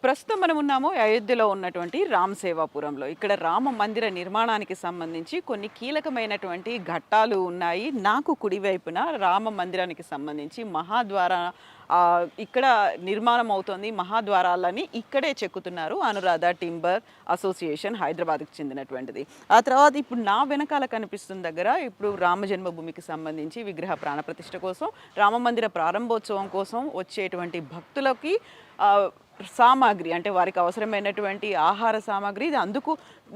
ప్రస్తుతం మనం ఉన్నాము అయోధ్యలో ఉన్నటువంటి రామ్ సేవాపురంలో. ఇక్కడ రామ మందిర నిర్మాణానికి సంబంధించి కొన్ని కీలకమైనటువంటి ఘట్టాలు ఉన్నాయి. నాకు కుడివైపున రామ మందిరానికి సంబంధించి మహాద్వార ఇక్కడ నిర్మాణం అవుతోంది. మహాద్వారాలని ఇక్కడే చెక్కుతున్నారు. అనురాధ టింబర్ అసోసియేషన్ హైదరాబాద్కి చెందినటువంటిది. ఆ తర్వాత ఇప్పుడు నా వెనకాల కనిపిస్తున్న దగ్గర ఇప్పుడు రామ జన్మభూమికి సంబంధించి విగ్రహ ప్రాణప్రతిష్ఠ కోసం, రామ మందిర ప్రారంభోత్సవం కోసం వచ్చేటువంటి భక్తులకి సామాగ్రి అంటే వారికి అవసరమైనటువంటి ఆహార సామాగ్రి ఇది అందుకు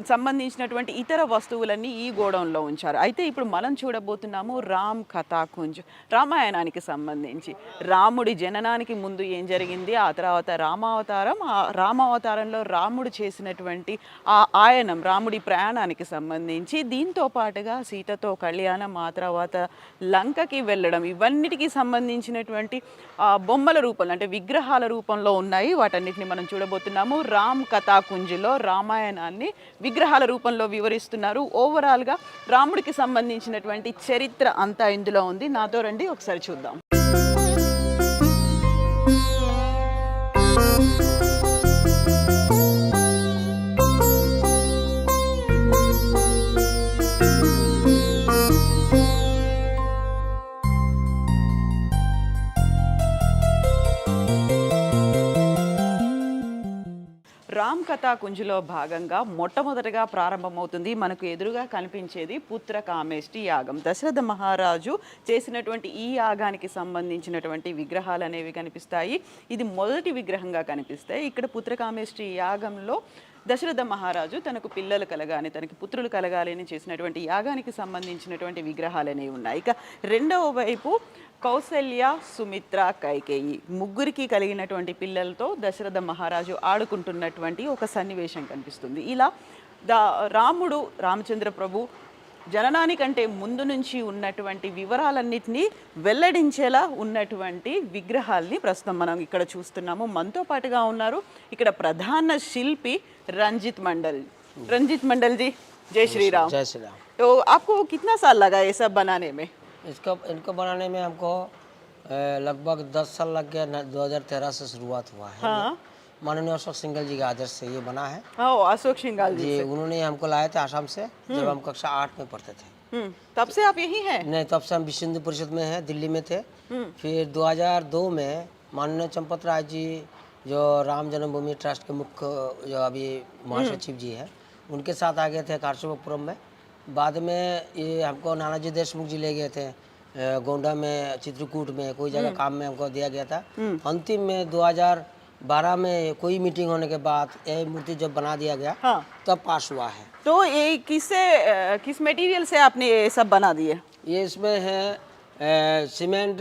సంబంధించినటువంటి ఇతర వస్తువులన్నీ ఈ గోడౌన్లో ఉంచారు. అయితే ఇప్పుడు మనం చూడబోతున్నాము రామ్ కథాకుంజ్, రామాయణానికి సంబంధించి రాముడి జననానికి ముందు ఏం జరిగింది, ఆ తర్వాత రామావతారం, ఆ రామావతారంలో రాముడు చేసినటువంటి ఆ ఆయనం, రాముడి ప్రయాణానికి సంబంధించి, దీంతో పాటుగా సీతతో కళ్యాణం, ఆ తర్వాత లంకకి వెళ్ళడం, ఇవన్నిటికీ సంబంధించినటువంటి బొమ్మల రూపంలో అంటే విగ్రహాల రూపంలో ఉన్నాయి. వాటన్నిటిని మనం చూడబోతున్నాము. రామ్ కథాకుంజ్లో రామాయణాన్ని విగ్రహాల రూపంలో వివరిస్తున్నారు. ఓవరాల్గా రాముడికి సంబంధించినటువంటి చరిత్ర అంతా ఇందులో ఉంది. నాతో రండి ఒకసారి చూద్దాం. రామ్ కథాకుంజ్లో భాగంగా మొట్టమొదటగా ప్రారంభమవుతుంది మనకు ఎదురుగా కనిపించేది పుత్రకామేష్టి యాగం. దశరథ మహారాజు చేసినటువంటి ఈ యాగానికి సంబంధించినటువంటి విగ్రహాలు అనేవి కనిపిస్తాయి. ఇది మొదటి విగ్రహంగా కనిపిస్తాయి. ఇక్కడ పుత్రకామేష్టి యాగంలో దశరథ మహారాజు తనకు పిల్లలు కలగాలి, తనకి పుత్రులు కలగాలి అని చేసినటువంటి యాగానికి సంబంధించినటువంటి విగ్రహాలు అనేవి ఉన్నాయి. ఇక రెండవ వైపు కౌసల్య, సుమిత్ర, కైకేయి ముగ్గురికి కలిగినటువంటి పిల్లలతో దశరథ మహారాజు ఆడుకుంటున్నటువంటి ఒక సన్నివేశం కనిపిస్తుంది. ఇలా రాముడు, రామచంద్ర ప్రభు జననానికంటే ముందు నుంచి ఉన్నటువంటి వివరాలన్నింటినీ వెల్లడించేలా ఉన్నటువంటి విగ్రహాల్ని ప్రస్తుతం మనం ఇక్కడ చూస్తున్నాము. మనతో పాటుగా ఉన్నారు ఇక్కడ ప్రధాన శిల్పి రంజిత్ మండల్. రంజిత్ मंडल जी, जय श्री राम। जय श्री राम। तो आपको कितना साल लगा ये सब बनाने में? इनको बनाने में हमको लगभग 10 साल लग गया। 2013 से शुरुआत हुआ है। हाँ। माननीय अशोक सिंघल जी के आदर्श से ये बना है। हाँ, अशोक सिंघल जी से। उन्होंने हमको लाए थे आसाम से जब हम कक्षा 8 में पढ़ते थे। तब से आप यही हैं? नहीं, तब से हम विश्व हिंदू परिषद में हैं, दिल्ली में थे। फिर 2002 में माननीय चंपत राय जी जो राम जन्मभूमि ट्रस्ट के मुख्य जो अभी महासचिव जी हैं, उनके साथ आ गए थे कारसेवकपुरम में। बाद में ये हमको नानाजी देशमुख जी ले गए थे गोंडा में, चित्रकूट में, कोई जगह काम में हमको दिया गया था। अंतिम में 2012 में कोई मीटिंग होने के बाद ये मूर्ति जब बना दिया गया, हाँ। तब पास हुआ है। तो ये किस मटेरियल से आपने ये सब बना दिए? ये इसमें है सीमेंट,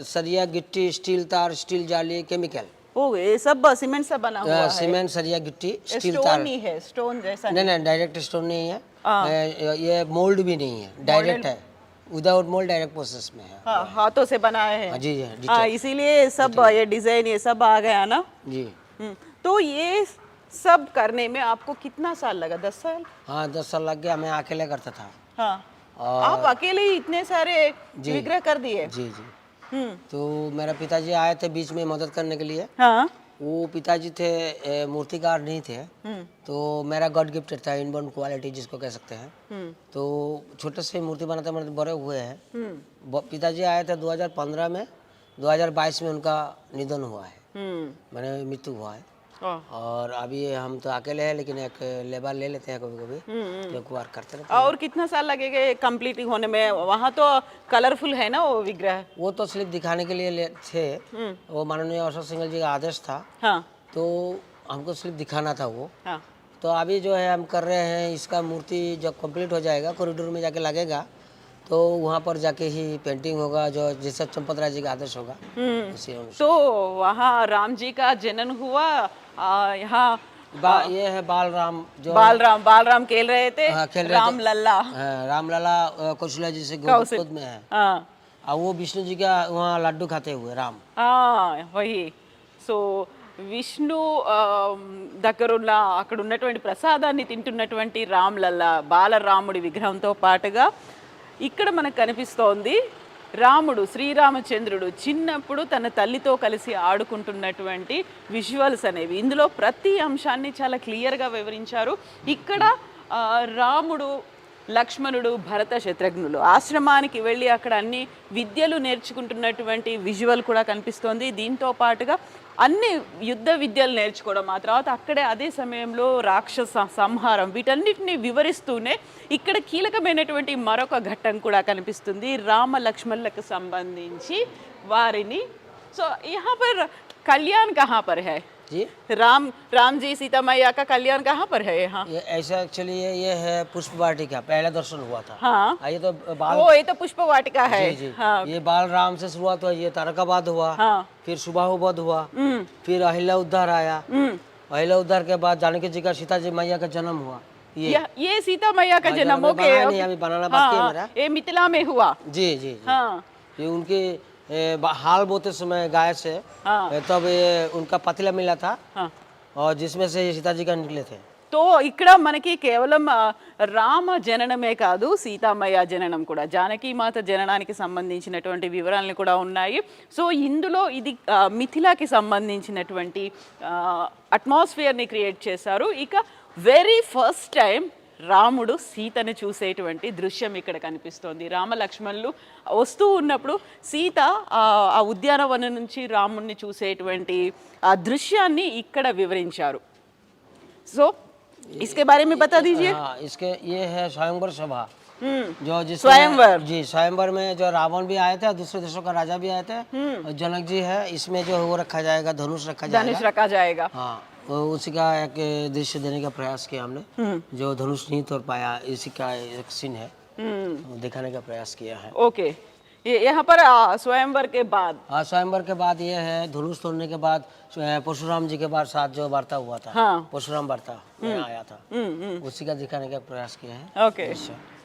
सरिया, गिट्टी, स्टील तार, स्टील जाली, केमिकल। ओ, ये सब सीमेंट से बना हुआ है? सीमेंट, सरिया, गिट्टी, स्टील तार। स्टोन नहीं है, स्टोन जैसा नहीं नहीं, डायरेक्ट स्टोन नहीं है। ये मोल्ड भी नहीं है, डायरेक्ट है, विदाउट मोल्ड, डायरेक्ट प्रोसेस में है। हाँ, हाथों से बनाए हैं। जी जी, हाँ, इसीलिए सब ये डिजाइन ये सब आ गया ना। जी। तो ये सब करने में आपको कितना साल लगा? 10 साल? हाँ, 10 साल लग गया। मैं अकेले करता था। हाँ। आप अकेले ही इतने सारे विग्रह कर दिए? जी जी। तो मेरा पिताजी आए थे बीच में मदद करने के लिए। हाँ। वो पिताजी थे मूर्तिकार नहीं थे, तो मेरा गॉड गिफ्टेड था, इनबॉर्न क्वालिटी जिसको कह सकते हैं। तो छोटे से मूर्ति बनाते बनाते बड़े हुए हैं। पिताजी आए थे 2015 में, 2022 में उनका निधन हुआ है, मैंने मृत्यु हुआ है। और अभी हम तो अकेले हैं, लेकिन एक लेबर ले लेते हैं कभी कभी, तो एक बार करते रहते हैं। और कितना साल लगेगा कंप्लीट होने में? वहाँ तो कलरफुल है ना वो विग्रह? वो तो सिर्फ दिखाने के लिए थे, वो माननीय अशोक सिंघल जी का आदेश था। हाँ। तो हमको सिर्फ दिखाना था वो। हाँ। तो अभी जो है हम कर रहे हैं, इसका मूर्ति जब कंप्लीट हो जाएगा, कॉरिडोर में जाके लगेगा, तो वहाँ पर जाके ही पेंटिंग होगा, जो जैसे चंपत राय जी का आदेश होगा उसी अनुसार। तो वहाँ राम जी का जन्म हुआ, यहाँ ये है बालराम, जो बालराम खेल रहे थे। हाँ, खेल रहे राम थे। लल्ला। हाँ, राम लला कौशल्या जी से कौशल- गोद में है। हाँ और वो विष्णु जी का वहाँ लड्डू खाते हुए राम। हाँ, वही। सो విష్ణు దగ్గరున్న అక్కడ ఉన్నటువంటి ప్రసాదాన్ని తింటున్నటువంటి రామ్లల్లా బాలరాముడి విగ్రహంతో పాటుగా ఇక్కడ మనకు కనిపిస్తోంది రాముడు శ్రీరామచంద్రుడు చిన్నప్పుడు తన తల్లితో కలిసి ఆడుకుంటున్నటువంటి విజువల్స్ అనేవి. ఇందులో ప్రతి అంశాన్ని చాలా క్లియర్గా వివరించారు. ఇక్కడ రాముడు లక్ష్మణుడు భరత శత్రుఘ్నులు ఆశ్రమానికి వెళ్ళి అక్కడ అన్ని విద్యలు నేర్చుకుంటున్నటువంటి విజువల్ కూడా కనిపిస్తోంది. దీంతో పాటుగా అన్ని యుద్ధ విద్యలు నేర్చుకోవడం, ఆ తర్వాత అక్కడే అదే సమయంలో రాక్షస సంహారం, వీటన్నిటిని వివరిస్తూనే ఇక్కడ కీలకమైనటువంటి మరొక ఘట్టం కూడా కనిపిస్తుంది రామ లక్ష్మణులకు సంబంధించి వారిని. సో यहाँ पर कल्याण कहाँ पर है जी राम जी सीता मैया का कल्याण कहाँ पर है यहाँ? ये ऐसा एक्चुअली ये है पुष्प वाटिका, पहला दर्शन हुआ था। हाँ ये तो बाल वो ये तो पुष्प वाटिका है। जी, जी। हाँ ये बाल राम से शुरुआत हुआ, ये तारकाबाद हुआ, हाँ फिर सुबाहुबद हुआ, फिर अहिल्या उद्धार आया, अहिल्या उद्धार के बाद जानकी जी का सीता जी मैया का जन्म हुआ। ये सीता मैया का जन्म हो बनाया नहीं, अभी बनाना बाकी है मेरा। ये मिथिला में हुआ। जी जी जी। हाँ ये उनके हाल बोते समय गाय से हाँ तब ये उनका पतीला मिला था, हाँ और जिसमें से ये सीता जी का निकले थे। तो ఇక్కడ మనకి కేవలం రామ జననమే కాదు, సీతామయ్య జననం కూడా, జానకి మాత జననానికి సంబంధించినటువంటి వివరాలు కూడా ఉన్నాయి. సో ఇందులో ఇది మిథిలాకి సంబంధించినటువంటి అట్మాస్ఫియర్ని క్రియేట్ చేశారు. ఇక వెరీ ఫస్ట్ టైం రాముడు సీతను చూసేటువంటి దృశ్యం ఇక్కడ కనిపిస్తోంది. రామ లక్ష్మణులు వస్తూ ఉన్నప్పుడు సీత ఆ ఉద్యానవనం నుంచి రాముడిని చూసేటువంటి ఆ దృశ్యాన్ని ఇక్కడ వివరించారు. సో इसके बारे में बता दीजिए। हाँ, इसके ये है स्वयंवर सभा, जो जिसमें स्वयंवर। जी स्वयंवर में जो रावण भी आए थे, दूसरे देशों का राजा भी आए थे, और जनक जी है, इसमें जो वो रखा जाएगा, धनुष रखा जाएगा। धनुष रखा जाएगा। हाँ, तो उसी का एक दृश्य देने का प्रयास किया हमने, जो धनुष नहीं तोड़ पाया, इसी का एक सीन है, दिखाने का प्रयास किया है। ओके, ये यहाँ पर स्वयंवर के बाद हाँ, स्वयंवर के बाद ये है धनुष तोड़ने के बाद परशुराम जी के बाद साथ जो वार्ता हुआ था, हाँ परशुराम वार्ता में आया था, उसी का दिखाने का प्रयास किया है। ओके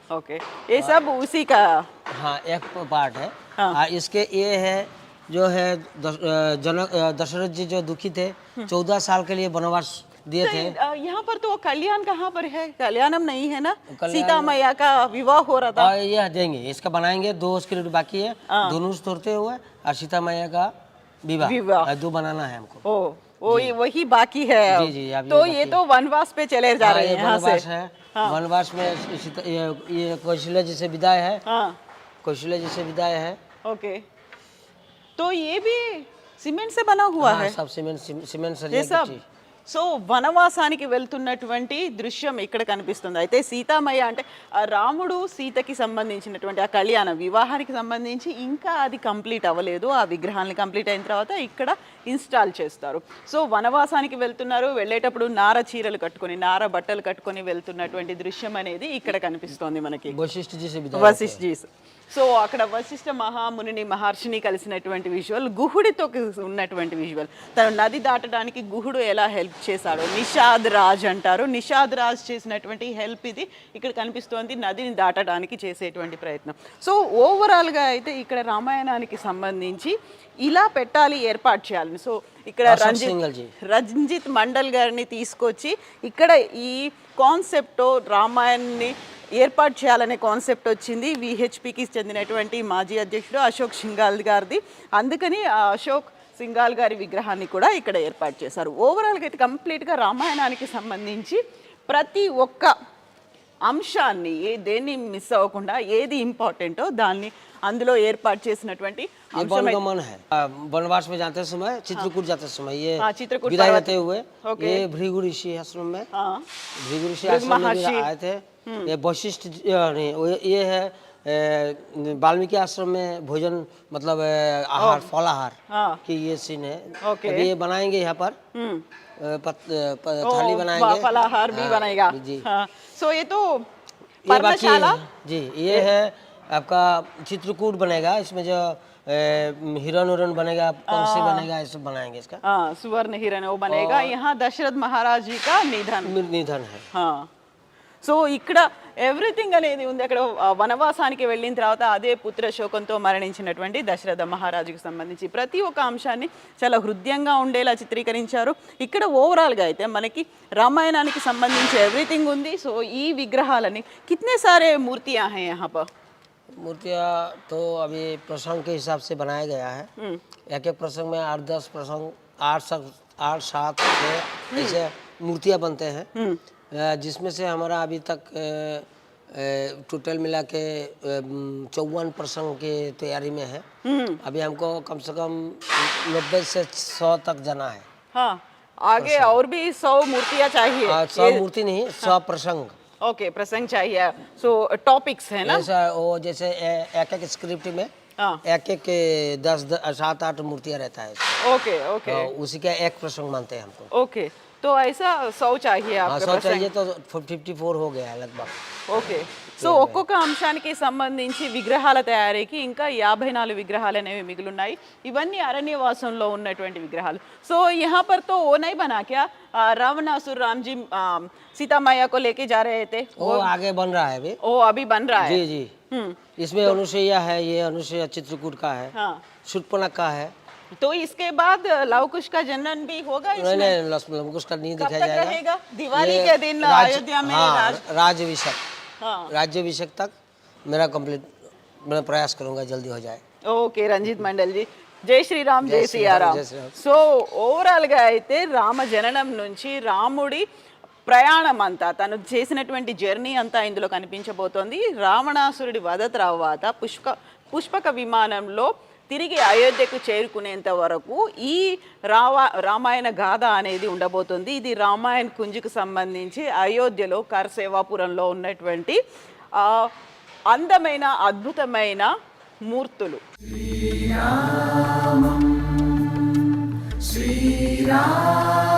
ओके, ये सब उसी का। हाँ, एक पार्ट है। हाँ। इसके ये है जो है दशरथ जी जो दुखी थे, 14 साल के लिए वनवास दिए थे। यहाँ पर तो कल्याण कहाँ पर है? कल्याणम नहीं है ना, सीता मैया का विवाह हो रहा था। और ये देंगे, इसका बनाएंगे, 2 स्क्रिप्ट बाकी है, धनुष तोड़ते हुए और सीता मैया का विवाह, दो बनाना है हमको। ओ वही बाकी है। जी जी, अभी तो वो ये बाकी तो वनवास पे चले जा रहे है। हैं यहाँ वनवास से। है, वनवास में ये कौशल्या जी से विदाई है, हाँ कौशल्या जी से विदाई है। ओके, तो ये भी सीमेंट से बना हुआ हाँ, है सब सीमेंट ये सरिया सब। की चीज। సో వనవాసానికి వెళ్తున్నటువంటి దృశ్యం ఇక్కడ కనిపిస్తుంది. అయితే సీతామయ్య అంటే ఆ రాముడు సీతకి సంబంధించినటువంటి ఆ కళ్యాణ వివాహానికి సంబంధించి ఇంకా అది కంప్లీట్ అవ్వలేదు. ఆ విగ్రహాన్ని కంప్లీట్ అయిన తర్వాత ఇక్కడ ఇన్స్టాల్ చేస్తారు. సో వనవాసానికి వెళ్తున్నారు, వెళ్ళేటప్పుడు నార చీరలు కట్టుకొని నార బట్టలు కట్టుకొని వెళ్తున్నటువంటి దృశ్యం అనేది ఇక్కడ కనిపిస్తోంది మనకి. वशिष्ठ जी से विदाई వశిష్ఠ జీ. సో అక్కడ వశిష్ఠ మహామునిని మహర్షిని కలిసినటువంటి విజువల్, గుహుడితో ఉన్నటువంటి విజువల్, తను నది దాటడానికి గుహుడు ఎలా హెల్ప్ చేశాడో నిషాద్ రాజ్ అంటారు. నిషాద్ రాజ్ చేసినటువంటి హెల్ప్ ఇది ఇక్కడ కనిపిస్తోంది, నదిని దాటడానికి చేసేటువంటి ప్రయత్నం. సో ఓవరాల్గా అయితే ఇక్కడ రామాయణానికి సంబంధించి ఇలా పెట్టాలి, ఏర్పాటు చేయాలి. సో ఇక్కడ రంజిత్ మండల్ గారిని తీసుకొచ్చి ఇక్కడ ఈ కాన్సెప్ట్ రామాయణాన్ని ఏర్పాటు చేయాలనే కాన్సెప్ట్ వచ్చింది విహెచ్పికి చెందినటువంటి మాజీ అధ్యక్షుడు అశోక్ సింఘాల్ గారిది. అందుకని ఆ అశోక్ సింఘాల్ గారి విగ్రహాన్ని కూడా ఇక్కడ ఏర్పాటు చేశారు. ఓవరాల్గా అయితే కంప్లీట్గా రామాయణానికి సంబంధించి ప్రతి ఒక్క అంశాన్ని దేన్ని మిస్ అవ్వకుండా ఏది ఇంపార్టెంటో దాన్ని అందులో ఏర్పాటు చేసినటువంటి वनगमन है। वनवास में जाते समय, चित्रकूट जाते समय, ये चित्रकूट विदाई लेते हुए ये भृगु ऋषि आश्रम में, भृगु ऋषि आश्रम में भी आए थे। ये वशिष्ठ नहीं, ये है वाल्मीकि आश्रम में भोजन, मतलब आहार, फलाहार की ये सीन है। अभी ये बनाएंगे यहाँ पर थाली बनाएंगे, फलाहार भी बनेगा जी। सो ये तो ये बाकी है जी। ये है आपका चित्रकूट बनेगा, इसमें जो हिरन उरन बनेगा, पंछी बनेगा, ये सब बनाएंगे इसका। सुवर्ण हिरन वो बनेगा। यहाँ दशरथ महाराज जी का निधन निधन है। हाँ, సో ఇక్కడ ఎవ్రీథింగ్ అనేది ఉంది. అక్కడ వనవాసానికి వెళ్ళిన తర్వాత అదే పుత్ర శోకంతో మరణించినటువంటి దశరథ మహారాజుకు సంబంధించి ప్రతి ఒక్క అంశాన్ని చాలా హృదయంగా ఉండేలా చిత్రీకరించారు. ఇక్కడ ఓవరాల్గా అయితే మనకి రామాయణానికి సంబంధించి ఎవ్రీథింగ్ ఉంది. సో ఈ విగ్రహాలని కితనే సారే మూర్తియా హై యహాं पर? मूर्तियाँ तो अभी प्रसंग के हिसाब से बनाया गया है। एक एक प्रसंग में 8-10 प्रसंग 8-7 ऐसे मूर्तियाँ बनते हैं, जिसमें से हमारा अभी तक टोटल मिला के 54 प्रसंग की तैयारी में है। अभी हमको कम से कम 90 से 100 तक जाना है। हाँ, आगे और भी 100 मूर्तियाँ चाहिए। 100 मूर्ति नहीं, 100 प्रसंग। ओके, प्रसंग चाहिए। सो टॉपिक्स है ना? ऐसा वो जैसे एक एक स्क्रिप्ट में हाँ, एक 7-8 मूर्तियाँ रहता है। ओके ओके उसी का एक प्रसंग मानते हैं हमको। ओके, तो ऐसा 100 चाहिए हाँ, आपका 100 प्रसंग? चाहिए तो 54 हो गया है लगभग। ఓకే, సో ఒక్కొక్క అంశానికి సంబంధించి విగ్రహాల తయారీకి ఇంకా 54 విగ్రహాలు అనేవి మిగిలిన్నాయి. ఇవన్నీ అరణ్యవాసంలో ఉన్నటువంటి విగ్రహాలు. సో यहाँ पर तो वो नहीं बना क्या, रावणासुर राम जी सीता मैया को लेके जा रहे थे, वो आगे बन रहा है अभी। वो अभी बन रहा है। जी जी, इसमें अनुसुईया है, ये अनुसुईया चित्रकूट का है, हाँ, शूर्पणखा का है। तो इसके बाद लवकुश का जनन भी होगा नहीं इसमें? नहीं, लवकुश का नहीं कब दिखाया तक जाएगा। रहेगा? दिवाली ये के दिन अयोध्या में राज्यभिषेक, हाँ, राज्यभिषेक तक मेरा कंप्लीट, मैं प्रयास करूंगा जल्दी हो जाए। ఓకే రంజిత్ మండల్ జీ, జై శ్రీరామ్, జై సియారామ్. జై శ్రీరామ్. సో ఓవరాల్గా అయితే రామ జననం నుంచి రాముడి ప్రయాణం అంతా, తను చేసినటువంటి జర్నీ అంతా ఇందులో కనిపించబోతోంది. రావణాసురుడి వధ తర్వాత పుష్పక విమానంలో తిరిగి అయోధ్యకు చేరుకునేంత వరకు ఈ రామాయణ గాథ అనేది ఉండబోతుంది. ఇది రామాయణ్ కుంజ్కు సంబంధించి అయోధ్యలో కర్సేవాపురంలో ఉన్నటువంటి అందమైన అద్భుతమైన మూర్తులు. శ్రీరామ